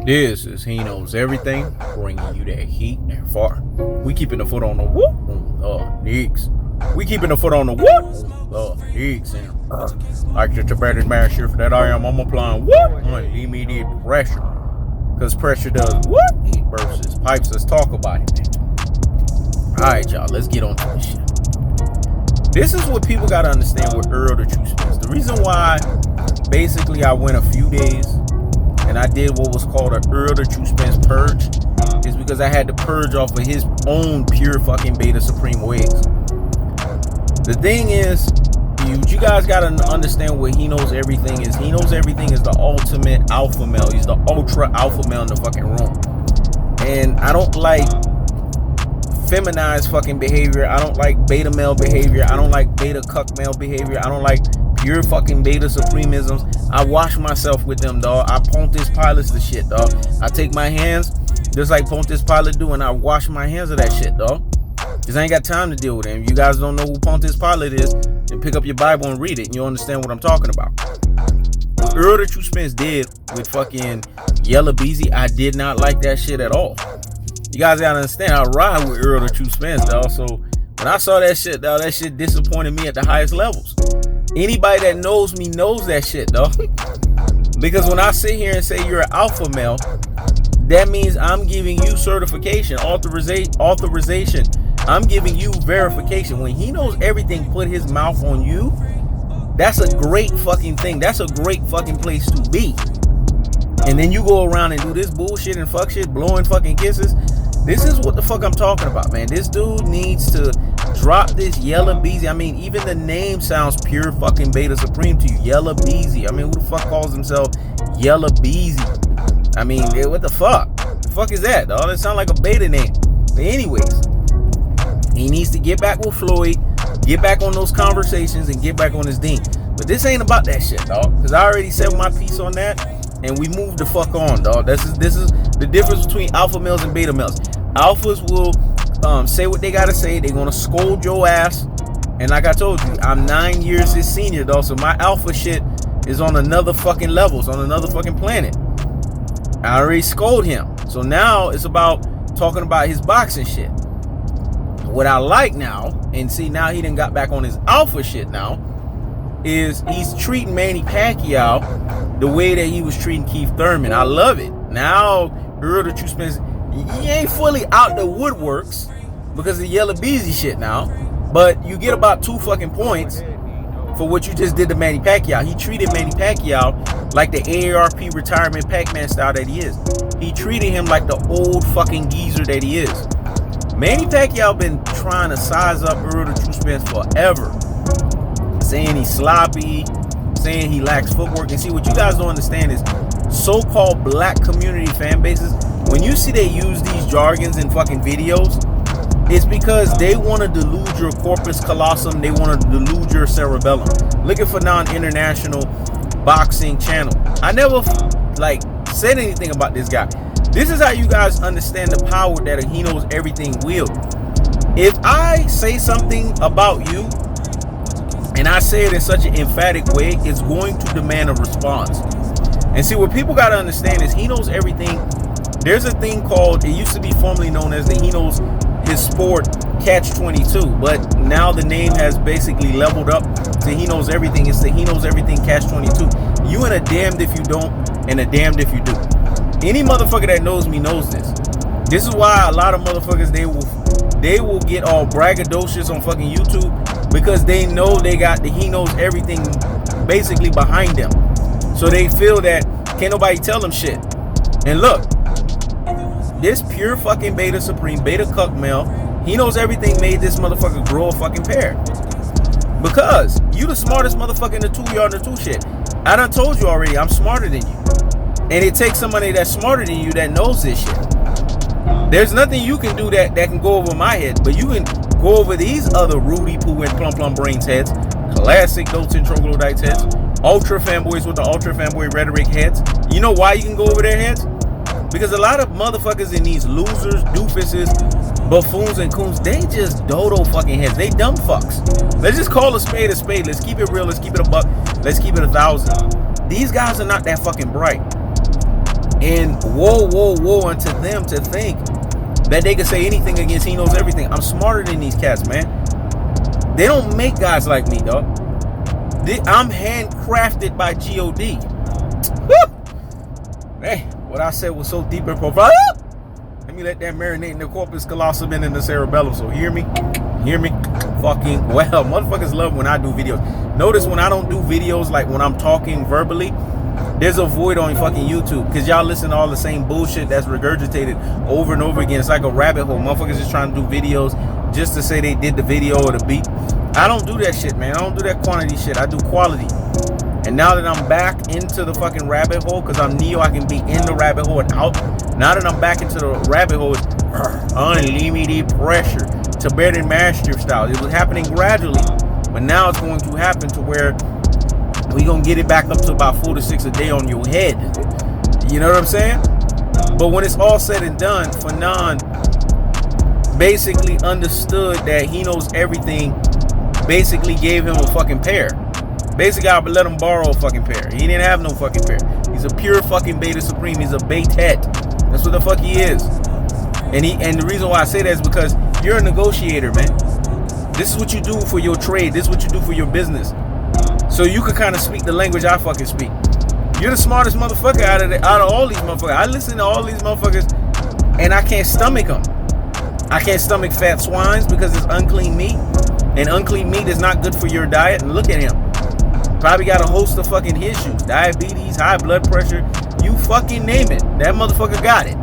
This is He Knows Everything, bringing you that heat and far. We keeping the foot on the whoop, nicks. We keeping the foot on the whoop, nicks. And like the Tibetan master that I am, I'm applying whoop on immediate pressure. Because pressure does what? It bursts his pipes. Let's talk about it, man. Alright, y'all, let's get on to this shit. This is what people got to understand with Errol the True Spence. The reason why, basically, I went a few days and I did what was called a Errol the True Spence purge is because I had to purge off of his own pure fucking beta supreme ways. The thing is, you guys gotta understand what He Knows Everything is. He Knows Everything is the ultimate alpha male. He's the ultra alpha male in the fucking room. And I don't like feminized fucking behavior. I don't like beta male behavior. I don't like beta cuck male behavior. I don't like pure fucking beta supremisms. I wash myself with them, dog. I Pontius Pilate's the shit, dog. I take my hands just like Pontius Pilate do, and I wash my hands of that shit, dog. Because I ain't got time to deal with him. If you guys don't know who Pontius Pilate is, then pick up your Bible and read it, and you'll understand what I'm talking about. What Errol the True Spence did with fucking Yella Beezy, I did not like that shit at all. You guys gotta understand, I ride with Errol the True Spence, dog. So when I saw that shit, dog, that shit disappointed me at the highest levels. Anybody that knows me knows that shit, dog. Because when I sit here and say you're an alpha male, that means I'm giving you certification, authorization. I'm giving you verification. When He Knows Everything put his mouth on you, that's a great fucking thing. That's a great fucking place to be. And then you go around and do this bullshit and fuck shit, blowing fucking kisses. This is what the fuck I'm talking about, man. This dude needs to drop this Yella Beezy. I mean, even the name sounds pure fucking beta supreme to you. Yella Beezy. I mean, who the fuck calls himself Yella Beezy? I mean, what the fuck? The fuck is that, dog? That sounds like a beta name. But anyways, he needs to get back with Floyd, get back on those conversations, and get back on his dean. But this ain't about that shit, dog. Because I already said my piece on that, and we moved the fuck on, dog. This is the difference between alpha males and beta males. Alphas will say what they gotta say. They're gonna scold your ass. And like I told you, I'm 9 years his senior, dog. So my alpha shit is on another fucking level. It's on another fucking planet. I already scolded him. So now it's about talking about his boxing shit. What I like now, and see now he done got back on his alpha shit now, is he's treating Manny Pacquiao the way that he was treating Keith Thurman. I love it. Now, Errol the True Spence, he ain't fully out the woodworks because of Yella Beezy shit now, but you get about 2 fucking points for what you just did to Manny Pacquiao. He treated Manny Pacquiao like the AARP retirement Pac-Man style that he is. He treated him like the old fucking geezer that he is. Manny Pacquiao been trying to size up Errol the True Spence forever, saying he's sloppy, saying he lacks footwork. And see, what you guys don't understand is so-called black community fan bases, when you see they use these jargons in fucking videos, it's because they want to delude your corpus callosum. They want to delude your cerebellum. Looking for non-international boxing channel. I never said anything about this guy. This is how you guys understand the power that a He Knows Everything wield. If I say something about you and I say it in such an emphatic way, it's going to demand a response. And see, what people got to understand is He Knows Everything. There's a thing called, it used to be formerly known as the He Knows His Sport Catch 22, but now the name has basically leveled up to He Knows Everything. It's the He Knows Everything Catch 22. You and a damned if you don't, and a damned if you do. Any motherfucker that knows me knows this. This is why a lot of motherfuckers, they will get all braggadocious on fucking YouTube because they know they got the He Knows Everything basically behind them. So they feel that can't nobody tell them shit. And look, this pure fucking beta supreme, beta cuck male, He Knows Everything made this motherfucker grow a fucking pair. Because you the smartest motherfucker in the 2-yard and the 2 shit. I done told you already, I'm smarter than you. And it takes somebody that's smarter than you that knows this shit. There's nothing you can do that can go over my head, but you can go over these other Rudy Poo and Plum Brains heads, classic Dotes and Troglodytes heads, ultra fanboys with the ultra fanboy rhetoric heads. You know why you can go over their heads? Because a lot of motherfuckers in these losers, doofuses, buffoons, and coons, they just dodo fucking heads. They dumb fucks. Let's just call a spade a spade. Let's keep it real. Let's keep it a buck. Let's keep it 1,000. These guys are not that fucking bright. And whoa unto them to think that they can say anything against He Knows Everything. I'm smarter than these cats, man. They don't make guys like me, dog. I'm handcrafted by God. Hey, what I said was so deep and profound. Let me let that marinate in the corpus callosum and in the cerebellum. So hear me fucking well. Motherfuckers love when I do videos. Notice when I don't do videos, like when I'm talking verbally, there's a void on fucking YouTube because y'all listen to all the same bullshit that's regurgitated over and over again. It's like a rabbit hole. Motherfuckers just trying to do videos just to say they did the video or the beat. I don't do that shit, man. I don't do that quantity shit. I do quality. And now that I'm back into the fucking rabbit hole, because I'm Neo, I can be in the rabbit hole and out. Now that I'm back into the rabbit hole, it's unlimited pressure, Tibetan master style. It was happening gradually, but now it's going to happen to where we gonna get it back up to about 4 to 6 a day on your head. You know what I'm saying? But when it's all said and done, Fanon basically understood that He Knows Everything. Basically gave him a fucking pair. Basically, I let him borrow a fucking pair. He didn't have no fucking pair. He's a pure fucking beta supreme. He's a bait head. That's what the fuck he is. And the reason why I say that is because you're a negotiator, man. This is what you do for your trade. This is what you do for your business. So you can kind of speak the language I fucking speak. You're the smartest motherfucker out of all these motherfuckers. I listen to all these motherfuckers and I can't stomach them. I can't stomach fat swines because it's unclean meat. And unclean meat is not good for your diet. And look at him. Probably got a host of fucking issues. Diabetes, high blood pressure. You fucking name it. That motherfucker got it.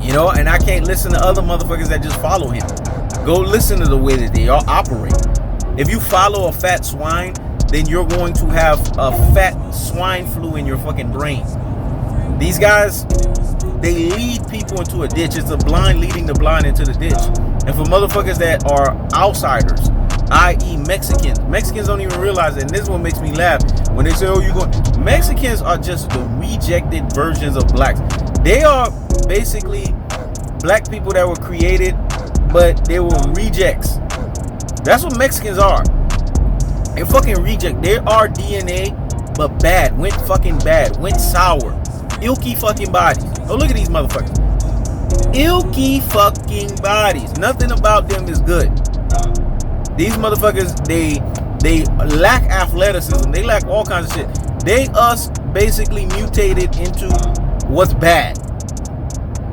You know, and I can't listen to other motherfuckers that just follow him. Go listen to the way that they all operate. If you follow a fat swine, then you're going to have a fat swine flu in your fucking brain. These guys, they lead people into a ditch. It's a blind leading the blind into the ditch. And for motherfuckers that are outsiders, i.e. Mexicans don't even realize it. And this is what makes me laugh. When they say, oh, you going... Mexicans are just the rejected versions of blacks. They are basically black people that were created, but they were rejects. That's what Mexicans are. They fucking reject. They are DNA, but bad. Went fucking bad. Went sour. Ilky fucking bodies. Oh, look at these motherfuckers. Ilky fucking bodies. Nothing about them is good. These motherfuckers, they lack athleticism. They lack all kinds of shit. They us basically mutated into what's bad.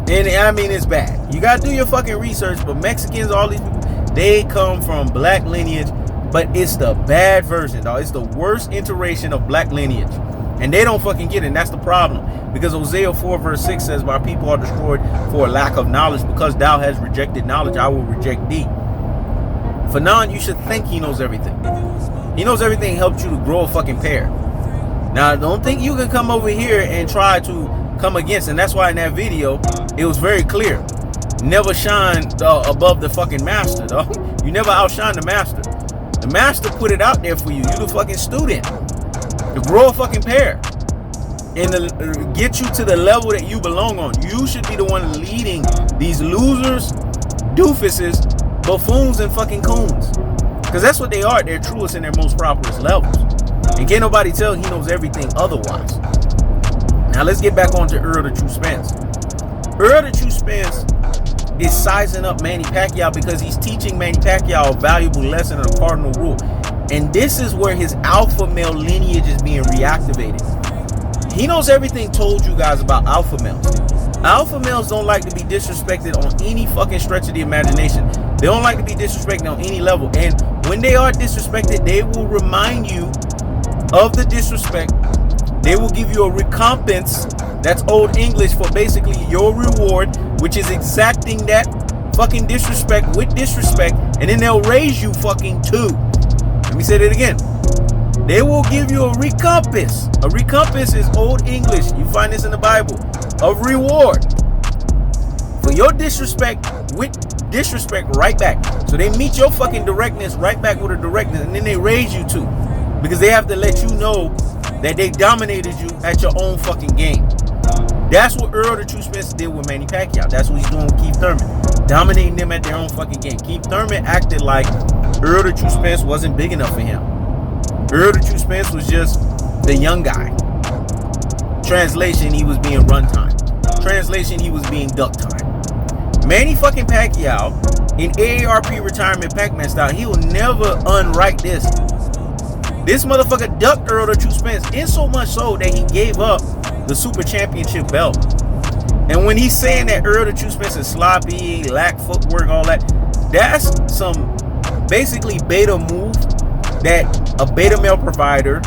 And I mean, it's bad. You gotta do your fucking research. But Mexicans, all these people, they come from black lineage, but it's the bad version, dog. It's the worst iteration of black lineage. And they don't fucking get it. And that's the problem. Because Hosea 4 verse 6 says, my people are destroyed for a lack of knowledge. Because thou hast rejected knowledge, I will reject thee. Fanon, you should think he knows everything. He knows everything helped you to grow a fucking pair. Now, don't think you can come over here and try to come against. And that's why in that video, it was very clear. Never shine above the fucking master, dog. You never outshine the master. The master put it out there for you. You the fucking student. To grow a fucking pair. And to get you to the level that you belong on. You should be the one leading these losers, doofuses, buffoons, and fucking coons. Because that's what they are. They're truest in their most properest levels. And can't nobody tell he knows everything otherwise. Now let's get back on to Errol the True Spence. Errol the True Spence is sizing up Manny Pacquiao because he's teaching Manny Pacquiao a valuable lesson and a cardinal rule. And this is where his alpha male lineage is being reactivated. He Knows Everything told you guys about alpha males. Alpha males don't like to be disrespected on any fucking stretch of the imagination. They don't like to be disrespected on any level. And when they are disrespected, they will remind you of the disrespect. They will give you a recompense. That's old English for basically your reward, which is exacting that fucking disrespect with disrespect. And then they'll raise you fucking too. Let me say that again. They will give you a recompense. A recompense is old English. You find this in the Bible. A reward for your disrespect with disrespect right back. So they meet your fucking directness right back with a directness, and then they raise you too. Because they have to let you know that they dominated you at your own fucking game. That's what Errol the True Spence did with Manny Pacquiao. That's what he's doing with Keith Thurman. Dominating them at their own fucking game. Keith Thurman acted like Errol the True Spence wasn't big enough for him. Errol the True Spence was just the young guy. Translation, he was being runtime. Translation, he was being duck time. Manny fucking Pacquiao, in AARP retirement Pac-Man style, he will never unwrite this. This motherfucker ducked Errol the True Spence, in so much so that he gave up the Super Championship belt. And when he's saying that Errol the True Spence is sloppy, lack footwork, all that, that's some basically beta move that a beta male provider,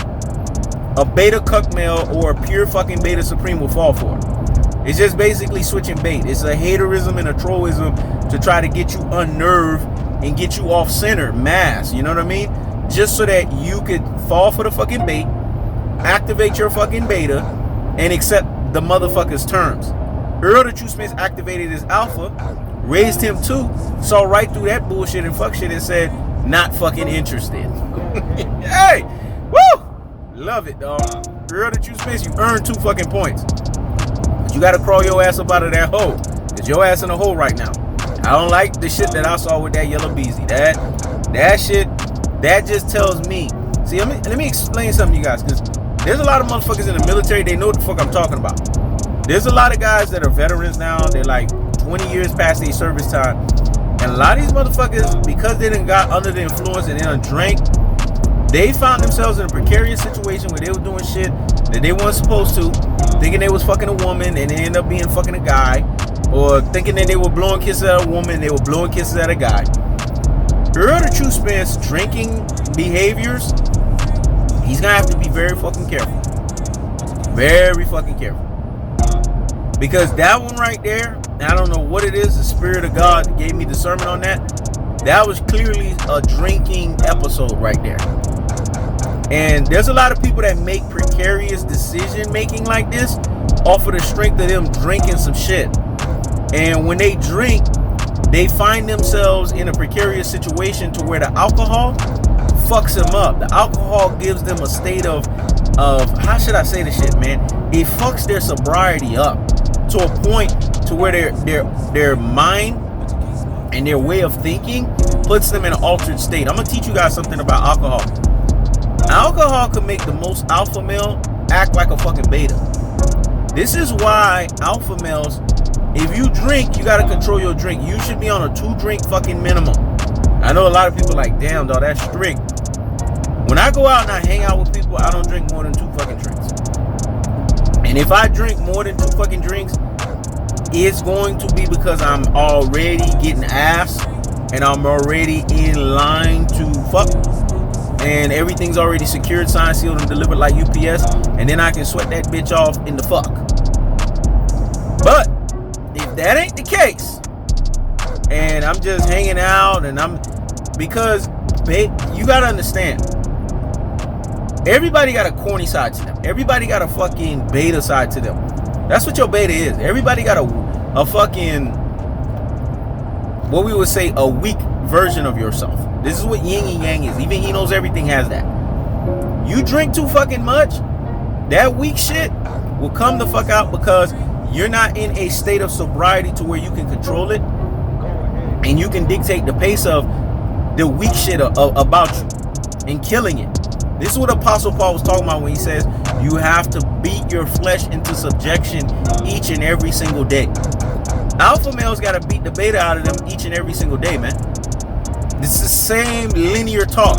a beta cuck male, or a pure fucking beta supreme will fall for. It's just basically switching bait. It's a haterism and a trollism to try to get you unnerved and get you off center mass, you know what I mean? Just so that you could fall for the fucking bait, activate your fucking beta, and accept the motherfucker's terms. Errol the True Spence activated his alpha, raised him too, saw right through that bullshit and fuck shit and said, not fucking interested. Hey, woo! Love it, dog. Errol the True Spence, you earned 2 fucking points. But you gotta crawl your ass up out of that hole. Cause your ass in a hole right now. I don't like the shit that I saw with that yellow beezy. That shit, that just tells me. See, let me explain something to you guys, because there's a lot of motherfuckers in the military, they know what the fuck I'm talking about. There's a lot of guys that are veterans now, they're like 20 years past their service time. And a lot of these motherfuckers, because they done got under the influence and they done drank, they found themselves in a precarious situation where they were doing shit that they weren't supposed to, thinking they was fucking a woman and they ended up being fucking a guy, or thinking that they were blowing kisses at a woman, they were blowing kisses at a guy. Errol the True Spence drinking behaviors, he's gonna have to be very fucking careful. Very fucking careful. Because that one right there, I don't know what it is, the Spirit of God gave me discernment on that. That was clearly a drinking episode right there. And there's a lot of people that make precarious decision making like this off of the strength of them drinking some shit. And when they drink, they find themselves in a precarious situation to where the alcohol fucks them up. The alcohol gives them a state of how should I say this shit, man? It fucks their sobriety up to a point to where their mind and their way of thinking puts them in an altered state. I'm gonna teach you guys something about alcohol. Alcohol can make the most alpha male act like a fucking beta. This is why alpha males, if you drink, you gotta control your drink. You should be on a 2-drink fucking minimum. I know a lot of people like, damn, dog, that's strict. When I go out and I hang out with people, I don't drink more than 2 fucking drinks. And if I drink more than 2 fucking drinks, it's going to be because I'm already getting ass and I'm already in line to fuck. And everything's already secured, signed, sealed, and delivered like UPS. And then I can sweat that bitch off in the fuck. But if that ain't the case, and I'm just hanging out and because you gotta understand, everybody got a corny side to them. Everybody got a fucking beta side to them. That's what your beta is. Everybody got a fucking, what we would say, a weak version of yourself. This is what yin and yang is. Even he knows everything has that. You drink too fucking much, that weak shit will come the fuck out because you're not in a state of sobriety to where you can control it and you can dictate the pace of the weak shit about you and killing it. This is what Apostle Paul was talking about when he says you have to beat your flesh into subjection each and every single day. Alpha males got to beat the beta out of them each and every single day, man. This is the same linear talk.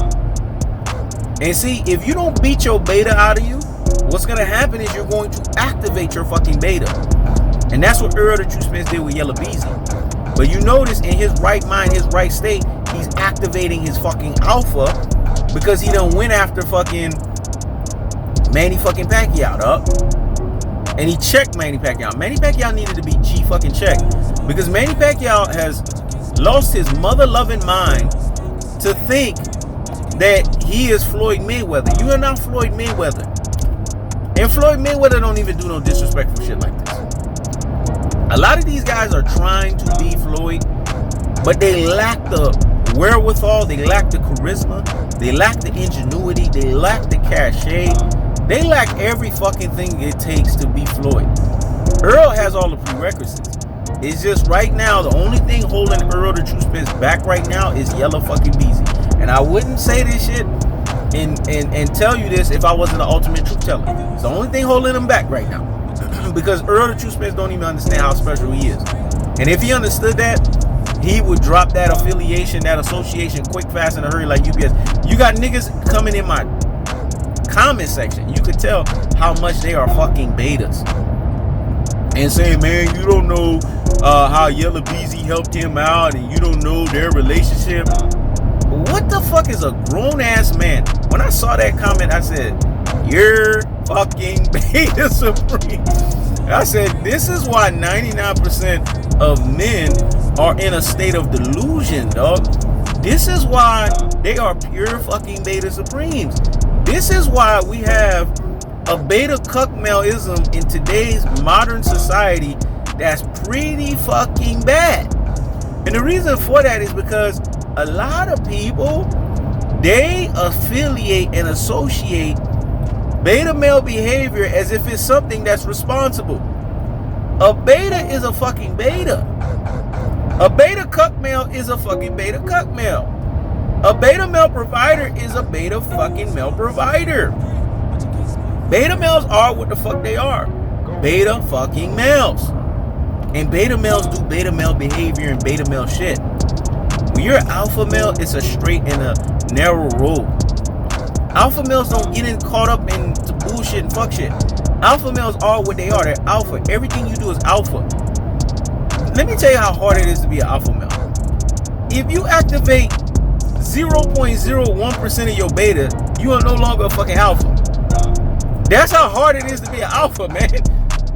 And see, if you don't beat your beta out of you, what's going to happen is you're going to activate your fucking beta. And that's what Errol the True Spence did with Yellow Beezy. But you notice in his right mind, his right state, he's activating his fucking alpha because he done went after fucking Manny fucking Pacquiao, dog. And he checked Manny Pacquiao. Manny Pacquiao needed to be G fucking checked because Manny Pacquiao has lost his mother-loving mind to think that he is Floyd Mayweather. You are not Floyd Mayweather. And Floyd Mayweather don't even do no disrespectful shit like this. A lot of these guys are trying to be Floyd, but they lack the wherewithal, they lack the charisma, they lack the ingenuity, they lack the cachet, they lack every fucking thing it takes to be Floyd. Errol has all the prerequisites. It's just right now, the only thing holding Errol the True Spence back right now is Yellow fucking Beezy. And I wouldn't say this shit and tell you this if I wasn't the ultimate truth teller. It's the only thing holding him back right now. Because Earl the True Spence don't even understand how special he is. And if he understood that, he would drop that affiliation, that association quick, fast, in a hurry like UPS. You got niggas coming in my comment section. You could tell how much they are fucking betas. And saying, man, you don't know how Yella Beezy helped him out, and you don't know their relationship. What the fuck is a grown-ass man? When I saw that comment, I said, you're fucking beta supreme. I said, this is why 99% of men are in a state of delusion, dog. This is why they are pure fucking beta supremes. This is why we have a beta cuck maleism in today's modern society that's pretty fucking bad. And the reason for that is because a lot of people, they affiliate and associate beta male behavior as if it's something that's responsible. A beta is a fucking beta. A beta cuck male is a fucking beta cuck male. A beta male provider is a beta fucking male provider. Beta males are what the fuck they are. Beta fucking males. And beta males do beta male behavior and beta male shit. When you're an alpha male, it's a straight and a narrow road. Alpha males don't get caught up into bullshit and fuck shit. Alpha males are what they are. They're alpha. Everything you do is alpha. Let me tell you how hard it is to be an alpha male. If you activate 0.01% of your beta, you are no longer a fucking alpha. That's how hard it is to be an alpha, man.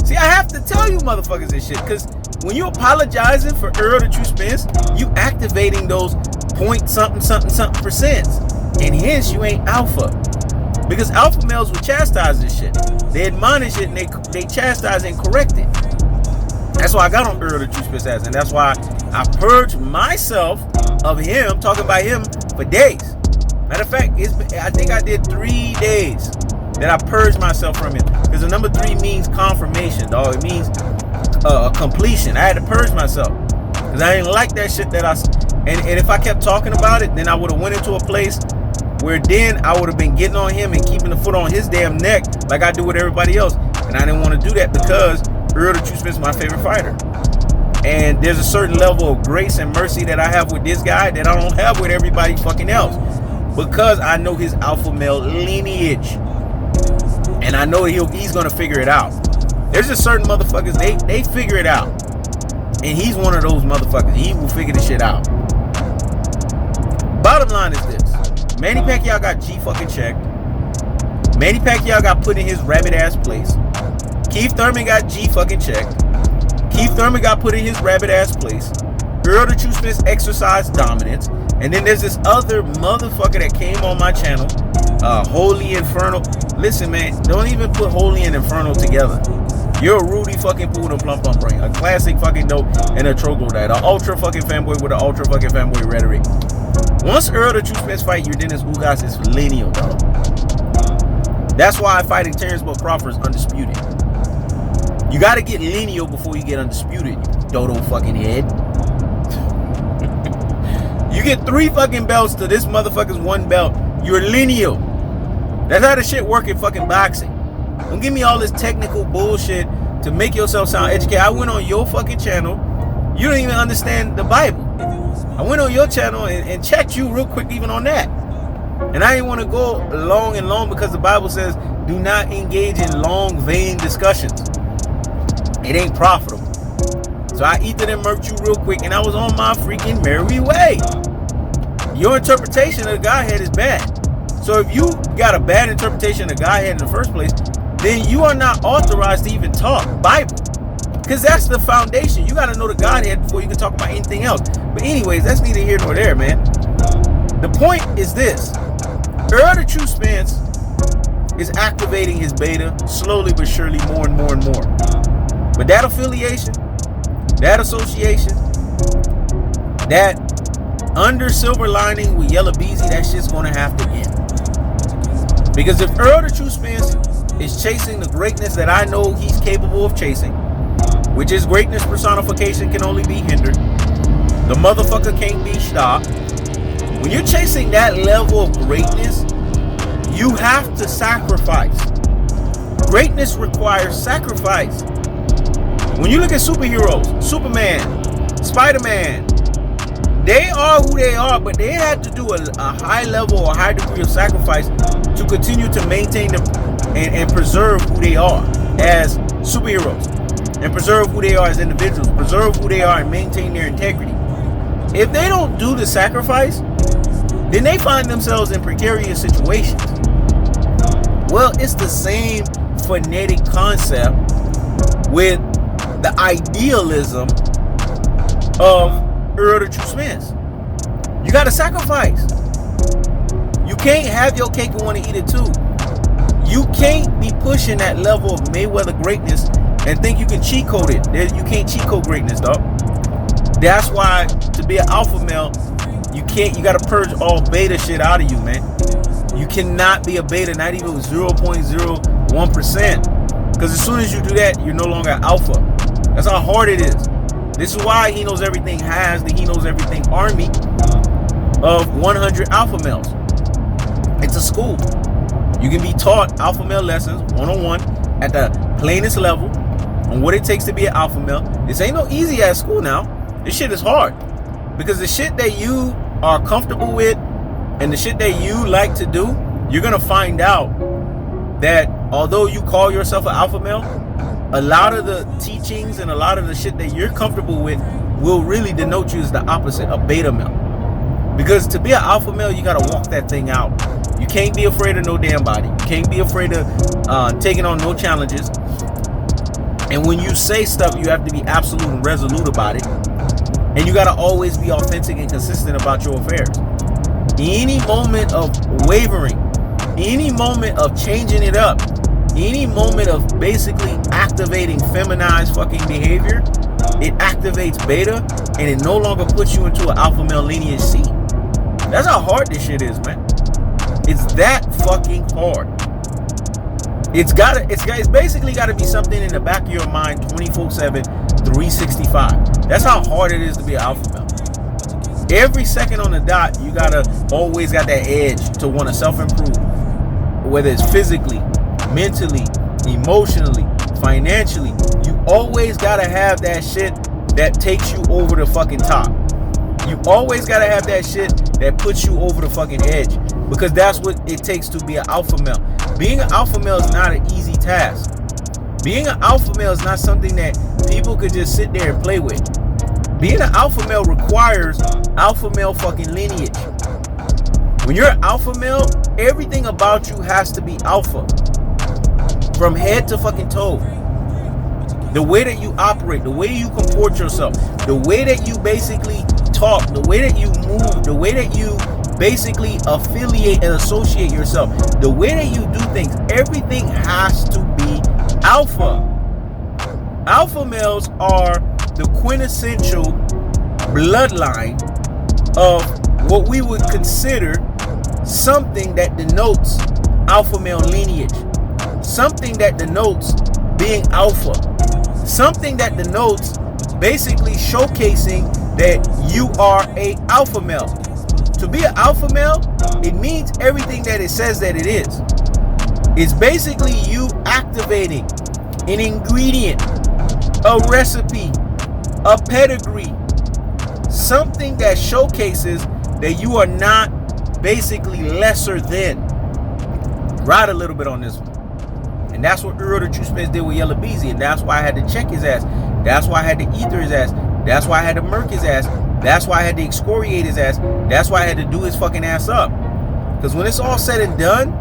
See, I have to tell you motherfuckers this shit, because when you apologizing for Earl the True Spence, you activating those point something percents, and hence you ain't alpha. Because alpha males will chastise this shit. They admonish it and they chastise and correct it. That's why I got on Earl the True Spence ass, and that's why I purged myself of him, talking about him for days. Matter of fact, I think I did 3 days that I purged myself from him. Because the number 3 means confirmation, dog. It means completion. I had to purge myself. Because I didn't like that shit that and if I kept talking about it, then I would have went into a place where then I would have been getting on him and keeping the foot on his damn neck like I do with everybody else. And I didn't want to do that because Earl the True Spence is my favorite fighter. And there's a certain level of grace and mercy that I have with this guy that I don't have with everybody fucking else. Because I know his alpha male lineage. And I know he's going to figure it out. There's just certain motherfuckers, they figure it out. And he's one of those motherfuckers. He will figure the shit out. Bottom line is this. Manny Pacquiao got G fucking checked. Manny Pacquiao got put in his rabbit ass place. Keith Thurman got G fucking checked. Keith Thurman got put in his rabbit ass place. Earl the True Spence exercised dominance. And then there's this other motherfucker that came on my channel. Holy Infernal. Listen, man, don't even put Holy and Infernal together. You're a Rudy fucking Poo and Plum Plum Brain. A classic fucking dope and a troglodyte. An ultra fucking fanboy with an ultra fucking fanboy rhetoric. Once Earl the True Spence fight you, then this Ugas is lineal, dog. That's why fighting Terrence Bull Crawford is undisputed. You gotta get lineal before you get undisputed, you dodo fucking head. You get 3 fucking belts to this motherfucker's 1 belt, you're lineal. That's how the shit work in fucking boxing. Don't give me all this technical bullshit to make yourself sound educated. I went on your fucking channel. You don't even understand the Bible. I went on your channel and checked you real quick even on that. And I didn't want to go long and long because the Bible says do not engage in long, vain discussions. It ain't profitable. So I eated and murked you real quick and I was on my freaking merry way. Your interpretation of the Godhead is bad. So if you got a bad interpretation of Godhead in the first place, then you are not authorized to even talk Bible. Because that's the foundation. You got to know the Godhead before you can talk about anything else. But anyways, that's neither here nor there, man. The point is this. Earl the True Spence is activating his beta slowly but surely, more and more and more. But that affiliation, that association, that under silver lining with Yella Beezy, that shit's going to have to end. Because if Earl the True Spence is chasing the greatness that I know he's capable of chasing, which is greatness personification can only be hindered, the motherfucker can't be stopped. When you're chasing that level of greatness, you have to sacrifice. Greatness requires sacrifice. When you look at superheroes, Superman, Spider-Man, they are who they are, but they had to do a high level or high degree of sacrifice to continue to maintain them and preserve who they are as superheroes, and preserve who they are as individuals, preserve who they are and maintain their integrity. If they don't do the sacrifice, then they find themselves in precarious situations. Well, it's the same phonetic concept with the idealism of Errol Spence. You got to sacrifice. You can't have your cake and want to eat it too. You can't be pushing that level of Mayweather greatness and think you can cheat code it. You can't cheat code greatness, dog. That's why to be an alpha male, you got to purge all beta shit out of you, man. You cannot be a beta, not even 0.01%. Because as soon as you do that, you're no longer alpha. That's how hard it is. This is why He Knows Everything has the He Knows Everything army of 100 alpha males. It's a school. You can be taught alpha male lessons one-on-one at the plainest level on what it takes to be an alpha male. This ain't no easy ass school now. This shit is hard. Because the shit that you are comfortable with and the shit that you like to do, you're going to find out that although you call yourself an alpha male, a lot of the teachings and a lot of the shit that you're comfortable with will really denote you as the opposite, a beta male. Because to be an alpha male, you got to walk that thing out. You can't be afraid of no damn body. You can't be afraid of taking on no challenges. And when you say stuff, you have to be absolute and resolute about it. And you got to always be authentic and consistent about your affairs. Any moment of wavering, any moment of changing it up, any moment of basically activating feminized fucking behavior, it activates beta and it no longer puts you into an alpha male lineage seat. That's how hard this shit is, man. It's that fucking hard. It's basically gotta be something in the back of your mind 24/7, 365. That's how hard it is to be an alpha male. Every second on the dot, you always got that edge to want to self-improve. Whether it's physically, mentally, emotionally, financially, you always gotta have that shit that takes you over the fucking top. You always gotta have that shit that puts you over the fucking edge, because that's what it takes to be an alpha male. Being an alpha male is not an easy task. Being an alpha male is not something that people could just sit there and play with. Being an alpha male requires alpha male fucking lineage. When you're an alpha male, everything about you has to be alpha. From head to fucking toe. The way that you operate, the way you comport yourself, the way that you basically talk, the way that you move, the way that you basically affiliate and associate yourself, the way that you do things, everything has to be alpha. Alpha males are the quintessential bloodline of what we would consider something that denotes alpha male lineage, something that denotes being alpha, something that denotes basically showcasing that you are a alpha male. To be an alpha male, it means everything that it says that it is. It's basically you activating an ingredient, a recipe, a pedigree, something that showcases that you are not basically lesser than. Ride a little bit on this one. And that's what Errol Spence did with Yellow Beezy, and that's why I had to check his ass. That's why I had to ether his ass. That's why I had to murk his ass. That's why I had to excoriate his ass. That's why I had to do his fucking ass up. Because when it's all said and done,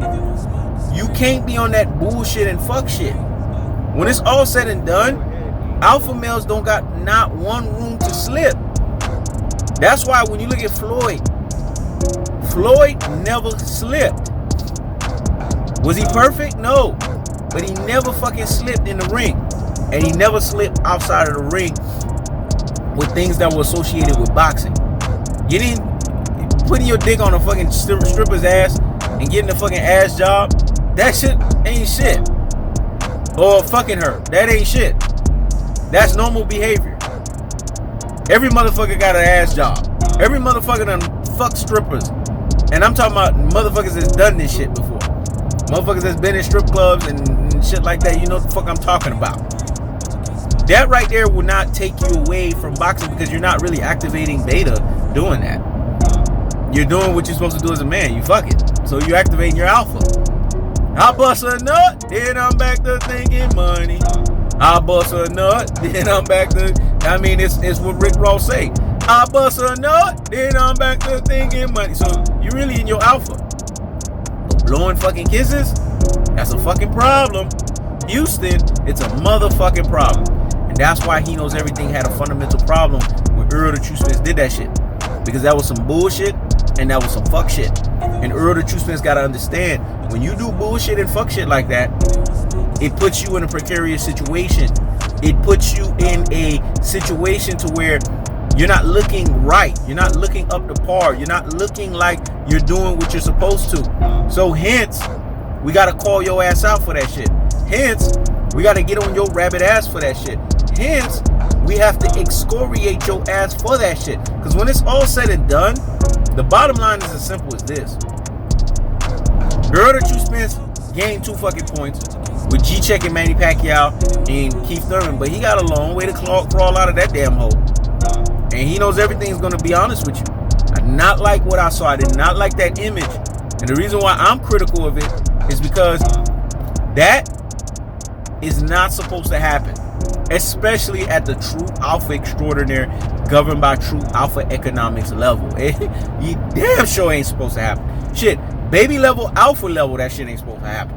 you can't be on that bullshit and fuck shit. When it's all said and done, alpha males don't got not one room to slip. That's why when you look at Floyd never slipped. Was he perfect? No. But he never fucking slipped in the ring. And he never slipped outside of the ring with things that were associated with boxing. Getting, putting your dick on a fucking stripper's ass and getting a fucking ass job, that shit ain't shit. Or fucking her, that ain't shit. That's normal behavior. Every motherfucker got an ass job. Every motherfucker done fuck strippers. And I'm talking about motherfuckers that's done this shit before. Motherfuckers that's been in strip clubs and shit like that. You know what the fuck I'm talking about. that right there will not take you away from boxing because you're not really activating beta doing that. You're doing what you're supposed to do as a man. You fuck it. So you're activating your alpha. I bust a nut, then I'm back to thinking money. I bust a nut, then I'm back to, I mean, it's what Rick Ross say. I bust a nut, then I'm back to thinking money. So you're really in your alpha. But blowing fucking kisses, that's a fucking problem. Houston, it's a motherfucking problem. And that's why He Knows Everything had a fundamental problem when Errol the True Spence did that shit. Because that was some bullshit and that was some fuck shit. And Errol the True Spence gotta understand, when you do bullshit and fuck shit like that, it puts you in a precarious situation. It puts you in a situation to where you're not looking right. You're not looking up to par. You're not looking like you're doing what you're supposed to. So hence, we gotta call your ass out for that shit. Hence, we gotta get on your rabbit ass for that shit. Hence, we have to excoriate your ass for that shit. Because when it's all said and done, the bottom line is as simple as this. Errol the True Spence gained 2 fucking points with G-Check and Manny Pacquiao and Keith Thurman, but he got a long way to crawl out of that damn hole. And He Knows Everything's gonna be honest with you. I did not like what I saw. I did not like that image. And the reason why I'm critical of it is because that is not supposed to happen. Especially at the true alpha extraordinaire governed by true alpha economics level. You damn sure ain't supposed to happen. Shit, baby level, alpha level, that shit ain't supposed to happen.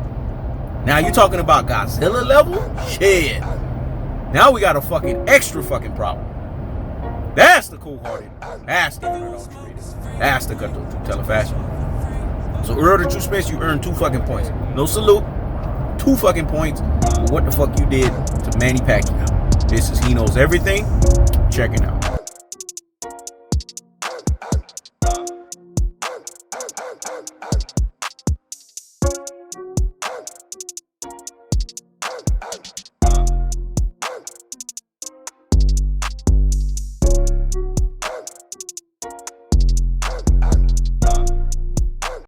Now you talking about Godzilla level? Shit. Now we got a fucking extra fucking problem. That's the cold-hearted. That's the unadulterated. That's the cut through telefashion. So Errol the True Spence, you earned 2 fucking points. No salute. 2 fucking points for what the fuck you did to Manny Pacquiao. This is He Knows Everything. Check it out.